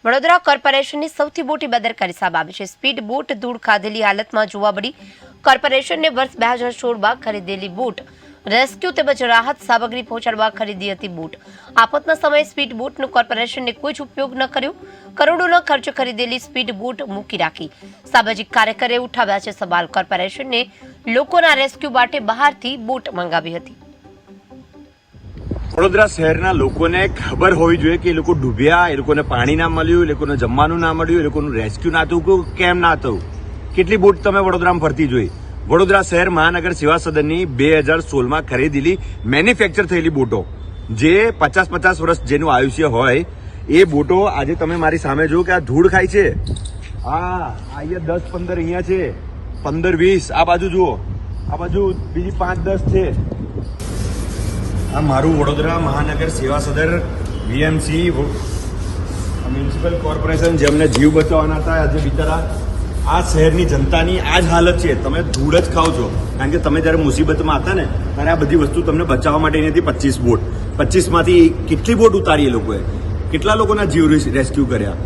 વડોદરા કોર્પોરેશનની સૌથી મોટી બેદરકારી સામે આવી છે। સ્પીડ બોટ ધૂળ ખાધેલી હાલતમાં જોવા મળી। કોર્પોરેશનને વર્ષ 2016માં ખરીદેલી બોટ રેસ્ક્યુ તેમજ રાહત સામગ્રી પહોંચાડવા ખરીદી હતી। બોટ આફતના સમયે સ્પીડ બોટનો કોર્પોરેશનને કોઈ જ ઉપયોગ ન કર્યો। કરોડોનો ખર્ચ ખરીદેલી સ્પીડ બોટ મૂકી રાખી। સામાજિક કાર્યકરે ઉઠાવ્યા છે સવાલ। કોર્પોરેશનને લોકોના રેસ્ક્યુ માટે બહારથી બોટ મંગાવી હતી। વડોદરા શહેરના લોકોને ખબર હોવી જોઈએ કે એ લોકો ડૂબ્યા, એ લોકોને પાણી ના મળ્યું, એ લોકોને જમવાનું ના મળ્યું, એ લોકોનું રેસ્ક્યુ ના થયું, કેમ ના થયું। કેટલી બોટ તમે વડોદરામાં ફરતી જોઈ। વડોદરા શહેર મહાનગર સેવા સદનની 2016માં ખરીદેલી મેન્યુફેક્ચર થયેલી બોટો, જે 50-50 વર્ષ જેનું આયુષ્ય હોય, એ બોટો આજે તમે મારી સામે જુઓ કે આ ધૂળ ખાય છે। અહીંયા 10-15 અહીંયા છે, 15-20 આ બાજુ જુઓ, આ બાજુ બીજી 5-10 છે। આ મારું વડોદરા મહાનગર સેવા સદર વીએમસી મ્યુનિસિપલ કોર્પોરેશન જેમને જીવ બચાવવાના હતા, આજે બિચારા આ શહેરની જનતાની આ જ હાલત છે। તમે ધૂળ જ ખાવ છો, કારણ કે તમે જ્યારે મુસીબતમાં હતા ને ત્યારે આ બધી વસ્તુ તમને બચાવવા માટેની હતી। 25 બોટ, 25માંથી કેટલી બોટ ઉતારી એ લોકોએ, કેટલા લોકોના જીવ રેસ્ક્યુ કર્યા।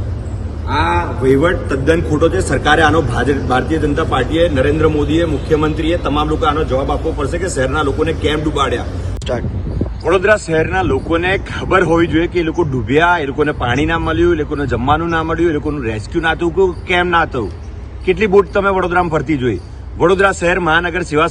આ વહીવટ તદ્દન ખોટો છે। સરકારે આનો ભારતીય જનતા પાર્ટીએ, નરેન્દ્ર મોદીએ, મુખ્યમંત્રીએ, તમામ લોકો આનો જવાબ આપવો પડશે કે શહેરના લોકોને કેમ ડૂબાડ્યા। વડોદરા શહેરના લોકોને ખબર હોવી જોઈએ કે એ લોકો ડૂબ્યા, એ લોકોને પાણી ના મળ્યું, એ લોકોને જમવાનું ના મળ્યું, એ લોકોનું રેસ્ક્યુ ના થયું, કેમ ના થયું। કેટલી બોટ તમે વડોદરામાં ફરતી જોઈ। વડોદરા શહેર મહાનગર સેવા